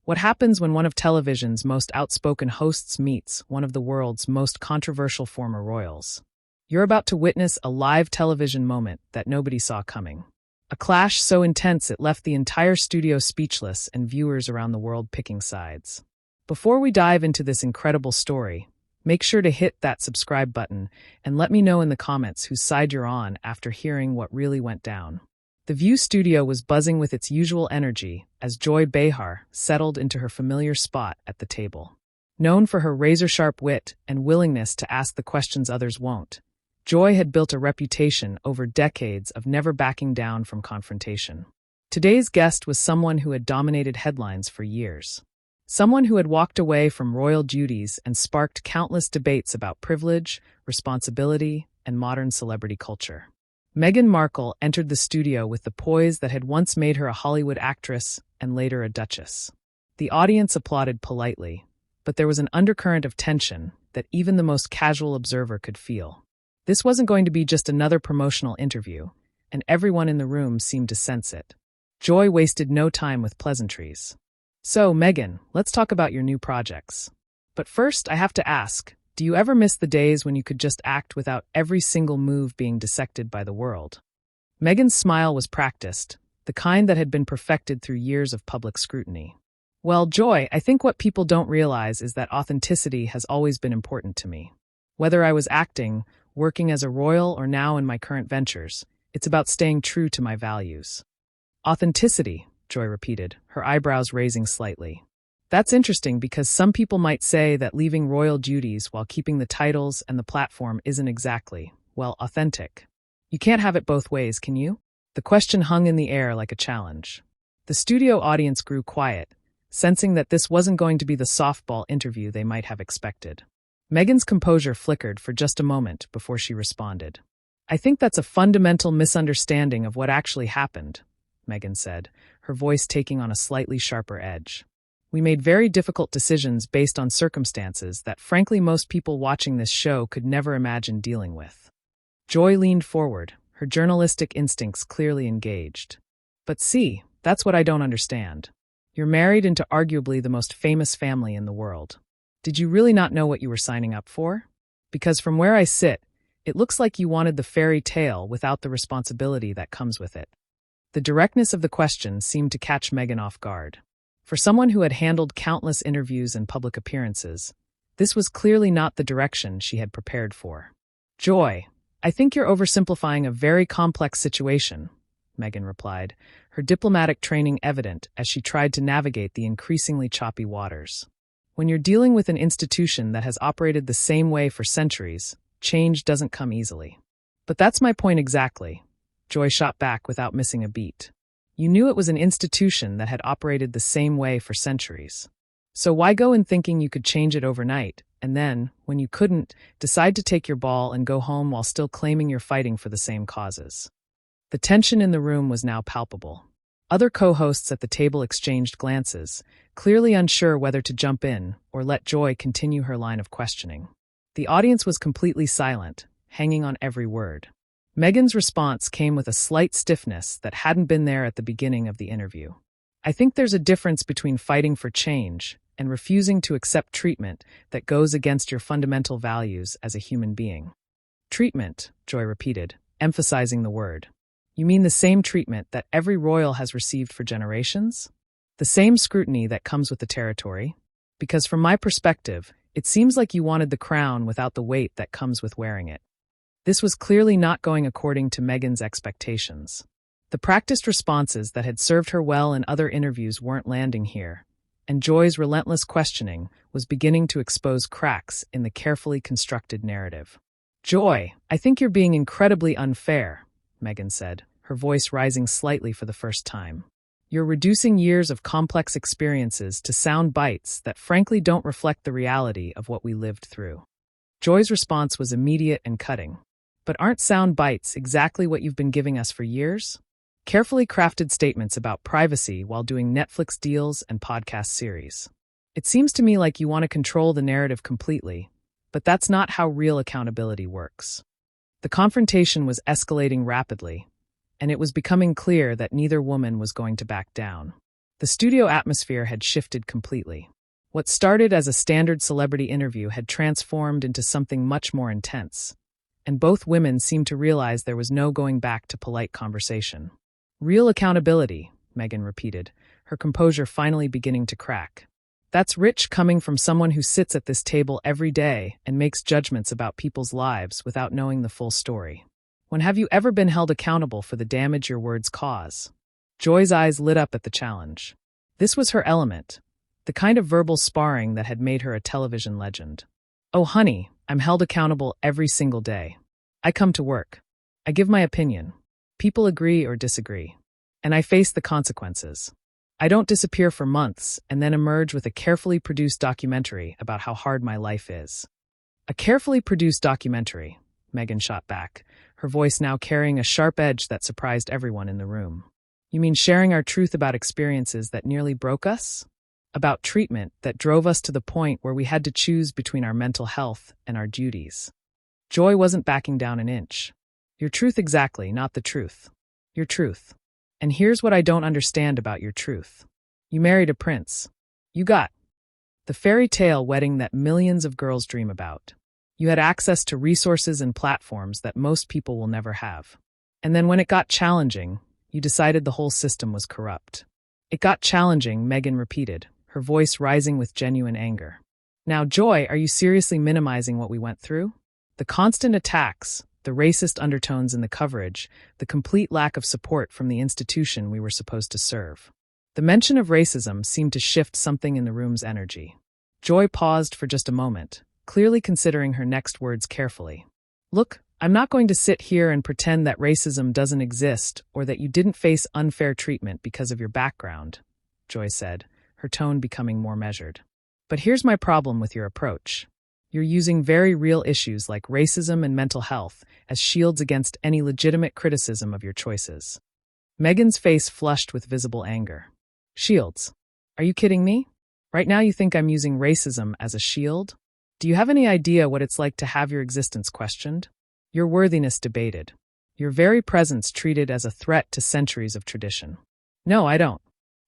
What happens when one of television's most outspoken hosts meets one of the world's most controversial former royals? You're about to witness a live television moment that nobody saw coming. A clash so intense it left the entire studio speechless and viewers around the world picking sides. Before we dive into this incredible story, make sure to hit that subscribe button and let me know in the comments whose side you're on after hearing what really went down. The View studio was buzzing with its usual energy as Joy Behar settled into her familiar spot at the table. Known for her razor-sharp wit and willingness to ask the questions others won't, Joy had built a reputation over decades of never backing down from confrontation. Today's guest was someone who had dominated headlines for years. Someone who had walked away from royal duties and sparked countless debates about privilege, responsibility, and modern celebrity culture. Meghan Markle entered the studio with the poise that had once made her a Hollywood actress and later a duchess. The audience applauded politely, but there was an undercurrent of tension that even the most casual observer could feel. This wasn't going to be just another promotional interview, and everyone in the room seemed to sense it. Joy wasted no time with pleasantries. "So, Meghan, let's talk about your new projects. But first, I have to ask, do you ever miss the days when you could just act without every single move being dissected by the world?" Meghan's smile was practiced, the kind that had been perfected through years of public scrutiny. "Well, Joy, I think what people don't realize is that authenticity has always been important to me. Whether I was acting, working as a royal, or now in my current ventures, it's about staying true to my values." "Authenticity," Joy repeated, her eyebrows raising slightly. "That's interesting because some people might say that leaving royal duties while keeping the titles and the platform isn't exactly, well, authentic. You can't have it both ways, can you?" The question hung in the air like a challenge. The studio audience grew quiet, sensing that this wasn't going to be the softball interview they might have expected. Meghan's composure flickered for just a moment before she responded. "I think that's a fundamental misunderstanding of what actually happened," Meghan said, her voice taking on a slightly sharper edge. "We made very difficult decisions based on circumstances that frankly most people watching this show could never imagine dealing with." Joy leaned forward, her journalistic instincts clearly engaged. "But see, that's what I don't understand. You're married into arguably the most famous family in the world. Did you really not know what you were signing up for? Because from where I sit, it looks like you wanted the fairy tale without the responsibility that comes with it." The directness of the question seemed to catch Meghan off guard. For someone who had handled countless interviews and public appearances, this was clearly not the direction she had prepared for. "Joy, I think you're oversimplifying a very complex situation," Meghan replied, her diplomatic training evident as she tried to navigate the increasingly choppy waters. "When you're dealing with an institution that has operated the same way for centuries, change doesn't come easily." "But that's my point exactly," Joy shot back without missing a beat. "You knew it was an institution that had operated the same way for centuries. So why go in thinking you could change it overnight, and then, when you couldn't, decide to take your ball and go home while still claiming you're fighting for the same causes?" The tension in the room was now palpable. Other co-hosts at the table exchanged glances, clearly unsure whether to jump in or let Joy continue her line of questioning. The audience was completely silent, hanging on every word. Meghan's response came with a slight stiffness that hadn't been there at the beginning of the interview. "I think there's a difference between fighting for change and refusing to accept treatment that goes against your fundamental values as a human being." "Treatment," Joy repeated, emphasizing the word. "You mean the same treatment that every royal has received for generations? The same scrutiny that comes with the territory? Because from my perspective, it seems like you wanted the crown without the weight that comes with wearing it." This was clearly not going according to Meghan's expectations. The practiced responses that had served her well in other interviews weren't landing here, and Joy's relentless questioning was beginning to expose cracks in the carefully constructed narrative. "Joy, I think you're being incredibly unfair," Meghan said, her voice rising slightly for the first time. "You're reducing years of complex experiences to sound bites that frankly don't reflect the reality of what we lived through." Joy's response was immediate and cutting. "But aren't sound bites exactly what you've been giving us for years? Carefully crafted statements about privacy while doing Netflix deals and podcast series. It seems to me like you want to control the narrative completely, but that's not how real accountability works." The confrontation was escalating rapidly, and it was becoming clear that neither woman was going to back down. The studio atmosphere had shifted completely. What started as a standard celebrity interview had transformed into something much more intense, and both women seemed to realize there was no going back to polite conversation. Real accountability, Meghan repeated, her composure finally beginning to crack. That's rich coming from someone who sits at this table every day and makes judgments about people's lives without knowing the full story. When have you ever been held accountable for the damage your words cause? Joy's eyes lit up at the challenge. This was her element, the kind of verbal sparring that had made her a television legend. Oh, honey, I'm held accountable every single day. I come to work. I give my opinion. People agree or disagree. And I face the consequences. I don't disappear for months and then emerge with a carefully produced documentary about how hard my life is. A carefully produced documentary, Meghan shot back, her voice now carrying a sharp edge that surprised everyone in the room. You mean sharing our truth about experiences that nearly broke us? About treatment that drove us to the point where we had to choose between our mental health and our duties. Joy wasn't backing down an inch. Your truth exactly, not the truth. Your truth. And here's what I don't understand about your truth. You married a prince. You got the fairy tale wedding that millions of girls dream about. You had access to resources and platforms that most people will never have. And then when it got challenging, you decided the whole system was corrupt. It got challenging, Meghan repeated, her voice rising with genuine anger. Now, Joy, are you seriously minimizing what we went through? The constant attacks, the racist undertones in the coverage, the complete lack of support from the institution we were supposed to serve. The mention of racism seemed to shift something in the room's energy. Joy paused for just a moment, clearly considering her next words carefully. Look, I'm not going to sit here and pretend that racism doesn't exist or that you didn't face unfair treatment because of your background, Joy said, her tone becoming more measured. But here's my problem with your approach. You're using very real issues like racism and mental health as shields against any legitimate criticism of your choices. Meghan's face flushed with visible anger. Shields? Are you kidding me? Right now you think I'm using racism as a shield? Do you have any idea what it's like to have your existence questioned? Your worthiness debated. Your very presence treated as a threat to centuries of tradition. No, I don't.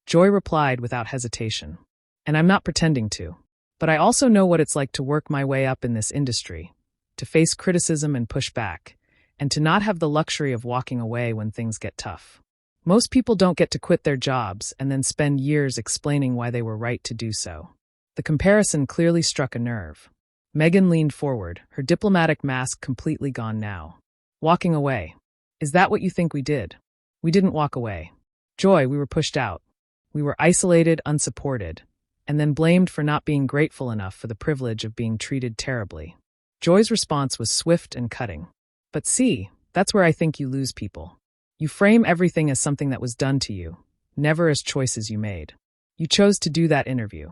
Joy replied without hesitation. And I'm not pretending to. But I also know what it's like to work my way up in this industry, to face criticism and push back, and to not have the luxury of walking away when things get tough. Most people don't get to quit their jobs and then spend years explaining why they were right to do so. The comparison clearly struck a nerve. Meghan leaned forward, her diplomatic mask completely gone now. Walking away. Is that what you think we did? We didn't walk away. Joy, we were pushed out. We were isolated, unsupported, and then blamed for not being grateful enough for the privilege of being treated terribly. Joy's response was swift and cutting. But see, that's where I think you lose people. You frame everything as something that was done to you, never as choices you made. You chose to do that interview.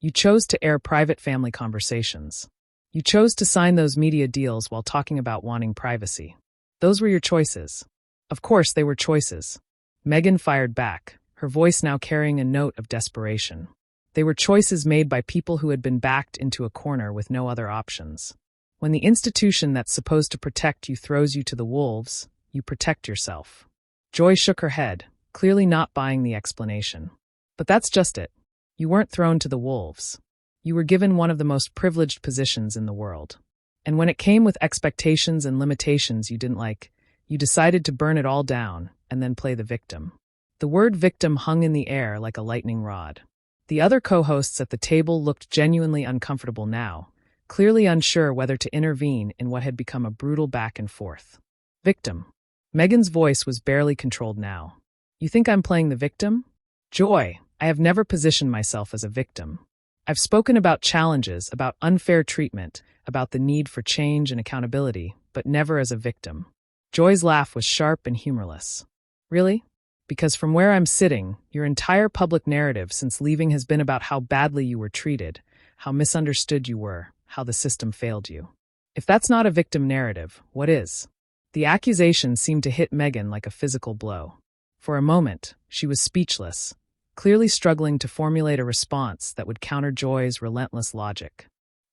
You chose to air private family conversations. You chose to sign those media deals while talking about wanting privacy. Those were your choices. Of course, they were choices. Meghan fired back, her voice now carrying a note of desperation. They were choices made by people who had been backed into a corner with no other options. When the institution that's supposed to protect you throws you to the wolves, you protect yourself. Joy shook her head, clearly not buying the explanation. But that's just it. You weren't thrown to the wolves. You were given one of the most privileged positions in the world. And when it came with expectations and limitations you didn't like, you decided to burn it all down and then play the victim. The word victim hung in the air like a lightning rod. The other co-hosts at the table looked genuinely uncomfortable now, clearly unsure whether to intervene in what had become a brutal back and forth. Victim. Meghan's voice was barely controlled now. You think I'm playing the victim? Joy, I have never positioned myself as a victim. I've spoken about challenges, about unfair treatment, about the need for change and accountability, but never as a victim. Joy's laugh was sharp and humorless. Really? Because from where I'm sitting, your entire public narrative since leaving has been about how badly you were treated, how misunderstood you were, how the system failed you. If that's not a victim narrative, what is? The accusation seemed to hit Meghan like a physical blow. For a moment, she was speechless, clearly struggling to formulate a response that would counter Joy's relentless logic.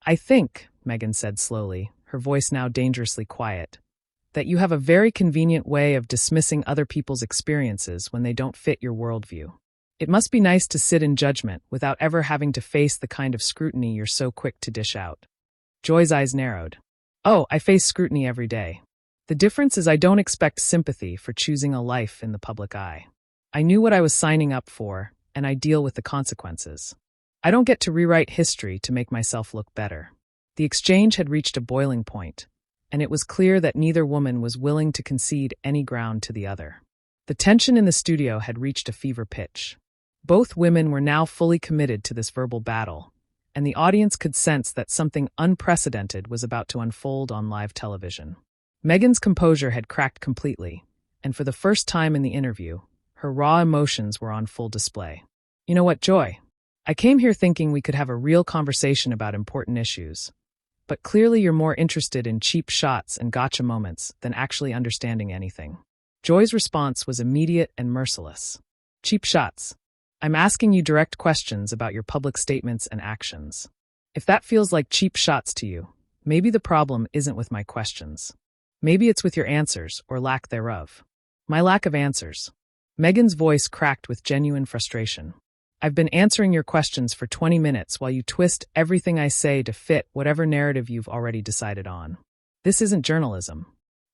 I think, Meghan said slowly, her voice now dangerously quiet, that you have a very convenient way of dismissing other people's experiences when they don't fit your worldview. It must be nice to sit in judgment without ever having to face the kind of scrutiny you're so quick to dish out. Joy's eyes narrowed. Oh, I face scrutiny every day. The difference is I don't expect sympathy for choosing a life in the public eye. I knew what I was signing up for, and I deal with the consequences. I don't get to rewrite history to make myself look better. The exchange had reached a boiling point, and it was clear that neither woman was willing to concede any ground to the other. The tension in the studio had reached a fever pitch. Both women were now fully committed to this verbal battle, and the audience could sense that something unprecedented was about to unfold on live television. Meghan's composure had cracked completely, and for the first time in the interview, her raw emotions were on full display. You know what, Joy? I came here thinking we could have a real conversation about important issues, but clearly you're more interested in cheap shots and gotcha moments than actually understanding anything. Joy's response was immediate and merciless. Cheap shots. I'm asking you direct questions about your public statements and actions. If that feels like cheap shots to you, maybe the problem isn't with my questions. Maybe it's with your answers or lack thereof. My lack of answers. Meghan's voice cracked with genuine frustration. I've been answering your questions for 20 minutes while you twist everything I say to fit whatever narrative you've already decided on. This isn't journalism.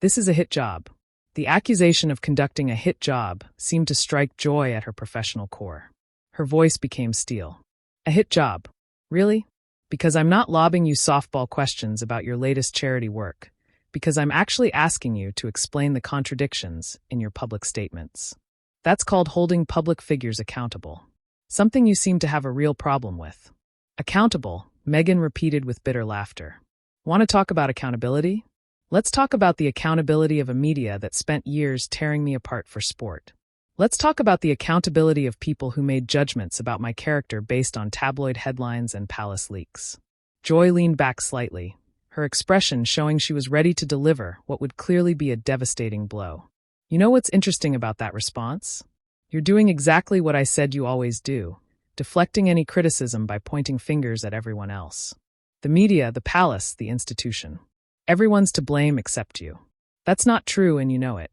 This is a hit job. The accusation of conducting a hit job seemed to strike Joy at her professional core. Her voice became steel. A hit job? Really? Because I'm not lobbing you softball questions about your latest charity work. Because I'm actually asking you to explain the contradictions in your public statements. That's called holding public figures accountable. Something you seem to have a real problem with. Accountable, Meghan repeated with bitter laughter. Want to talk about accountability? Let's talk about the accountability of a media that spent years tearing me apart for sport. Let's talk about the accountability of people who made judgments about my character based on tabloid headlines and palace leaks. Joy leaned back slightly, her expression showing she was ready to deliver what would clearly be a devastating blow. You know what's interesting about that response? You're doing exactly what I said you always do, deflecting any criticism by pointing fingers at everyone else. The media, the palace, the institution. Everyone's to blame except you. That's not true and you know it.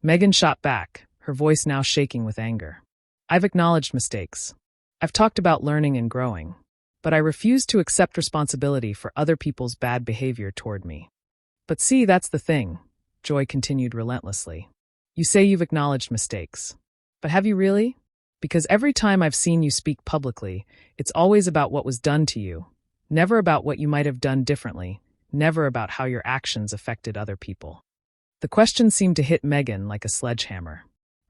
Meghan shot back, her voice now shaking with anger. I've acknowledged mistakes. I've talked about learning and growing. But I refuse to accept responsibility for other people's bad behavior toward me. But see, that's the thing, Joy continued relentlessly. You say you've acknowledged mistakes. But have you really? Because every time I've seen you speak publicly, it's always about what was done to you, never about what you might have done differently, never about how your actions affected other people. The question seemed to hit Meghan like a sledgehammer.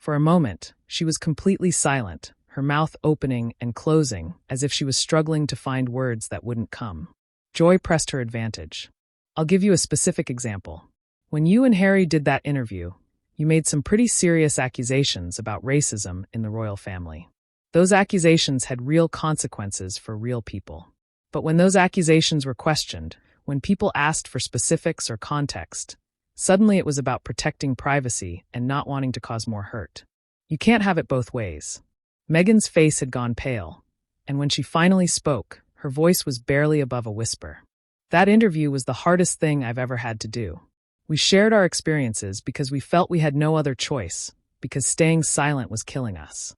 For a moment, she was completely silent, her mouth opening and closing as if she was struggling to find words that wouldn't come. Joy pressed her advantage. I'll give you a specific example. When you and Harry did that interview, you made some pretty serious accusations about racism in the royal family. Those accusations had real consequences for real people. But when those accusations were questioned, when people asked for specifics or context, suddenly it was about protecting privacy and not wanting to cause more hurt. You can't have it both ways. Meghan's face had gone pale, and when she finally spoke, her voice was barely above a whisper. That interview was the hardest thing I've ever had to do. We shared our experiences because we felt we had no other choice, because staying silent was killing us.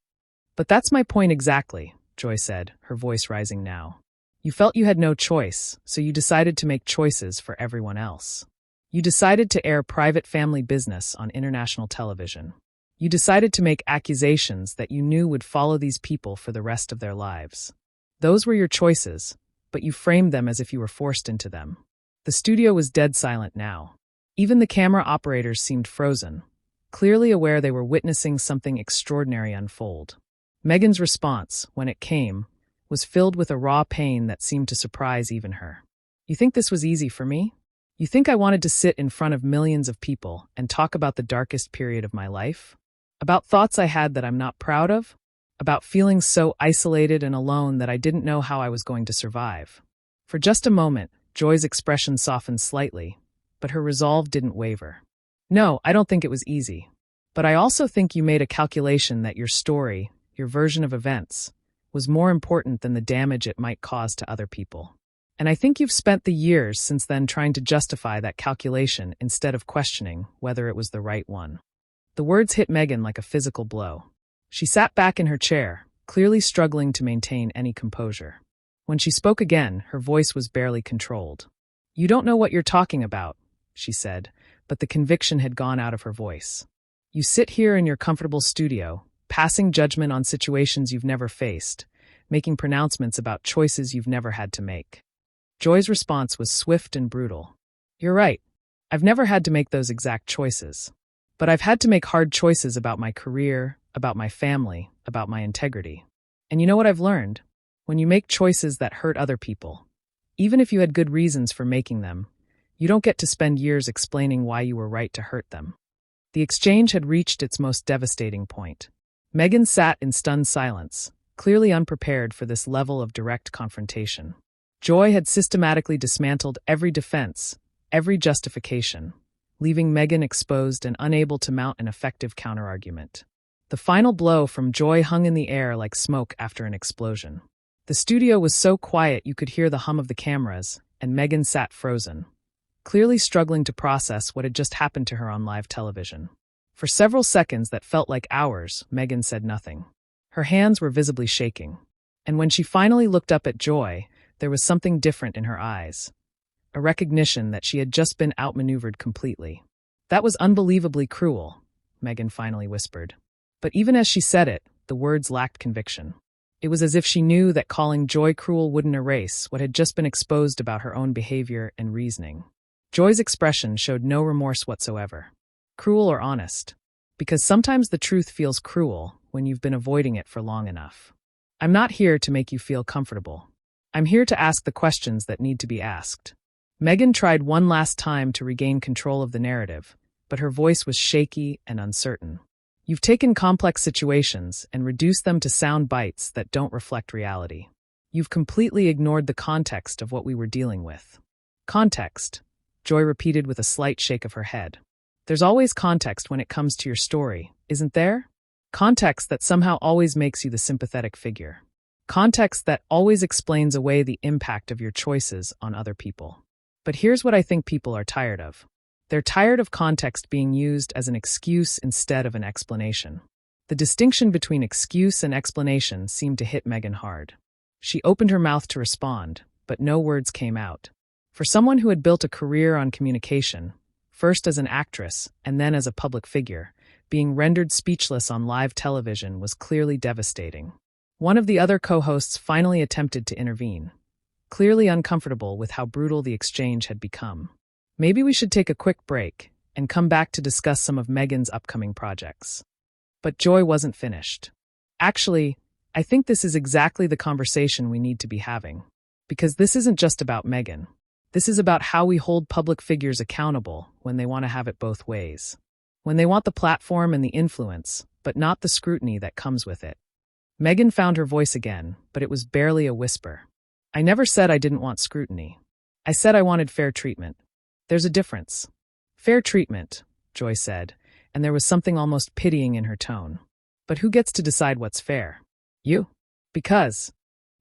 But that's my point exactly, Joy said, her voice rising now. You felt you had no choice, so you decided to make choices for everyone else. You decided to air private family business on international television. You decided to make accusations that you knew would follow these people for the rest of their lives. Those were your choices, but you framed them as if you were forced into them. The studio was dead silent now. Even the camera operators seemed frozen, clearly aware they were witnessing something extraordinary unfold. Meghan's response, when it came, was filled with a raw pain that seemed to surprise even her. You think this was easy for me? You think I wanted to sit in front of millions of people and talk about the darkest period of my life? About thoughts I had that I'm not proud of? About feeling so isolated and alone that I didn't know how I was going to survive? For just a moment, Joy's expression softened slightly, but her resolve didn't waver. No, I don't think it was easy. But I also think you made a calculation that your story, your version of events, was more important than the damage it might cause to other people. And I think you've spent the years since then trying to justify that calculation instead of questioning whether it was the right one. The words hit Meghan like a physical blow. She sat back in her chair, clearly struggling to maintain any composure. When she spoke again, her voice was barely controlled. "You don't know what you're talking about," she said, but the conviction had gone out of her voice. "You sit here in your comfortable studio, passing judgment on situations you've never faced, making pronouncements about choices you've never had to make." Joy's response was swift and brutal. "You're right. I've never had to make those exact choices. But I've had to make hard choices about my career, about my family, about my integrity. And you know what I've learned? When you make choices that hurt other people, even if you had good reasons for making them, you don't get to spend years explaining why you were right to hurt them." The exchange had reached its most devastating point. Meghan sat in stunned silence, clearly unprepared for this level of direct confrontation. Joy had systematically dismantled every defense, every justification, leaving Meghan exposed and unable to mount an effective counterargument. The final blow from Joy hung in the air like smoke after an explosion. The studio was so quiet you could hear the hum of the cameras, and Meghan sat frozen, clearly struggling to process what had just happened to her on live television. For several seconds that felt like hours, Meghan said nothing. Her hands were visibly shaking. And when she finally looked up at Joy, there was something different in her eyes. A recognition that she had just been outmaneuvered completely. "That was unbelievably cruel," Meghan finally whispered. But even as she said it, the words lacked conviction. It was as if she knew that calling Joy cruel wouldn't erase what had just been exposed about her own behavior and reasoning. Joy's expression showed no remorse whatsoever. Cruel or honest? Because sometimes the truth feels cruel when you've been avoiding it for long enough. "I'm not here to make you feel comfortable. I'm here to ask the questions that need to be asked." Meghan tried one last time to regain control of the narrative, but her voice was shaky and uncertain. "You've taken complex situations and reduced them to sound bites that don't reflect reality. You've completely ignored the context of what we were dealing with." "Context," Joy repeated with a slight shake of her head. "There's always context when it comes to your story, isn't there? Context that somehow always makes you the sympathetic figure. Context that always explains away the impact of your choices on other people. But here's what I think people are tired of. They're tired of context being used as an excuse instead of an explanation." The distinction between excuse and explanation seemed to hit Meghan hard. She opened her mouth to respond, but no words came out. For someone who had built a career on communication, first as an actress and then as a public figure, being rendered speechless on live television was clearly devastating. One of the other co-hosts finally attempted to intervene, clearly uncomfortable with how brutal the exchange had become. "Maybe we should take a quick break and come back to discuss some of Meghan's upcoming projects." But Joy wasn't finished. "Actually, I think this is exactly the conversation we need to be having. Because this isn't just about Meghan. This is about how we hold public figures accountable when they want to have it both ways. When they want the platform and the influence, but not the scrutiny that comes with it." Meghan found her voice again, but it was barely a whisper. "I never said I didn't want scrutiny. I said I wanted fair treatment. There's a difference." "Fair treatment," Joy said, and there was something almost pitying in her tone. "But who gets to decide what's fair? You? Because,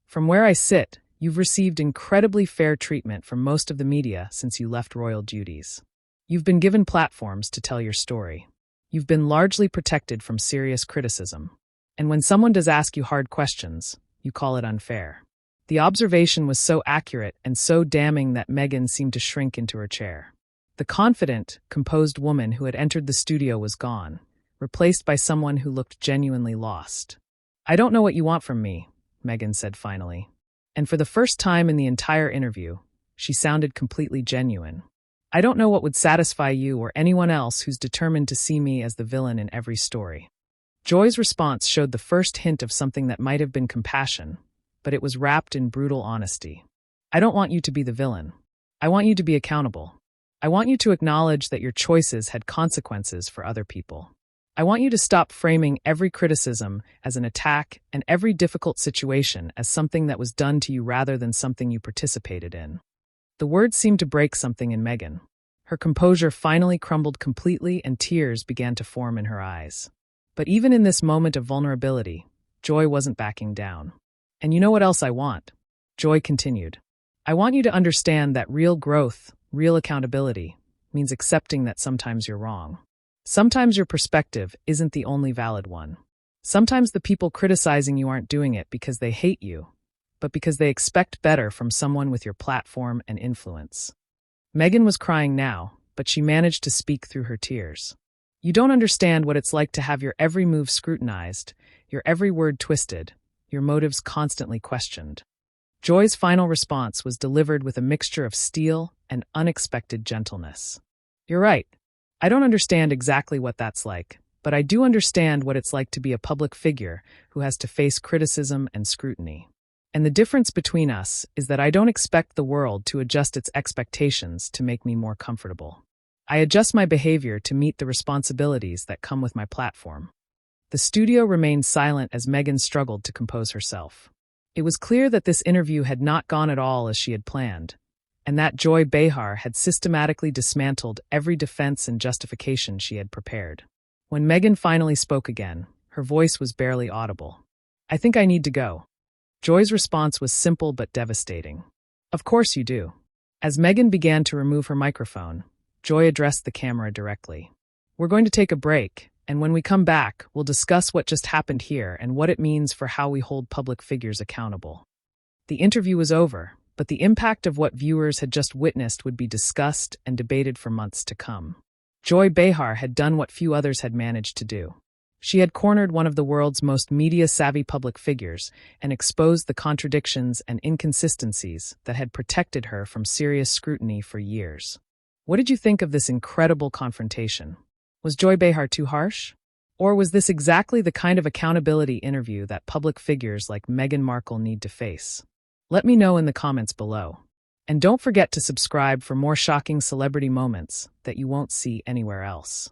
from where I sit, you've received incredibly fair treatment from most of the media since you left royal duties. You've been given platforms to tell your story. You've been largely protected from serious criticism. And when someone does ask you hard questions, you call it unfair." The observation was so accurate and so damning that Meghan seemed to shrink into her chair. The confident, composed woman who had entered the studio was gone, replaced by someone who looked genuinely lost. "I don't know what you want from me," Meghan said finally. And for the first time in the entire interview, she sounded completely genuine. "I don't know what would satisfy you or anyone else who's determined to see me as the villain in every story." Joy's response showed the first hint of something that might have been compassion, but it was wrapped in brutal honesty. "I don't want you to be the villain. I want you to be accountable. I want you to acknowledge that your choices had consequences for other people. I want you to stop framing every criticism as an attack and every difficult situation as something that was done to you rather than something you participated in." The words seemed to break something in Meghan. Her composure finally crumbled completely and tears began to form in her eyes. But even in this moment of vulnerability, Joy wasn't backing down. "And you know what else I want?" Joy continued. "I want you to understand that real growth, real accountability, means accepting that sometimes you're wrong. Sometimes your perspective isn't the only valid one. Sometimes the people criticizing you aren't doing it because they hate you, but because they expect better from someone with your platform and influence. Meghan was crying now, but she managed to speak through her tears. You don't understand what it's like to have your every move scrutinized, your every word twisted, your motives constantly questioned. Joy's final response was delivered with a mixture of steel and unexpected gentleness. You're right. I don't understand exactly what that's like, but I do understand what it's like to be a public figure who has to face criticism and scrutiny. And the difference between us is that I don't expect the world to adjust its expectations to make me more comfortable. I adjust my behavior to meet the responsibilities that come with my platform. The studio remained silent as Meghan struggled to compose herself. It was clear that this interview had not gone at all as she had planned, and that Joy Behar had systematically dismantled every defense and justification she had prepared. When Meghan finally spoke again, her voice was barely audible. I think I need to go. Joy's response was simple but devastating. Of course you do. As Meghan began to remove her microphone, Joy addressed the camera directly. We're going to take a break, and when we come back, we'll discuss what just happened here and what it means for how we hold public figures accountable. The interview was over, but the impact of what viewers had just witnessed would be discussed and debated for months to come. Joy Behar had done what few others had managed to do. She had cornered one of the world's most media-savvy public figures and exposed the contradictions and inconsistencies that had protected her from serious scrutiny for years. What did you think of this incredible confrontation? Was Joy Behar too harsh? Or was this exactly the kind of accountability interview that public figures like Meghan Markle need to face? Let me know in the comments below. And don't forget to subscribe for more shocking celebrity moments that you won't see anywhere else.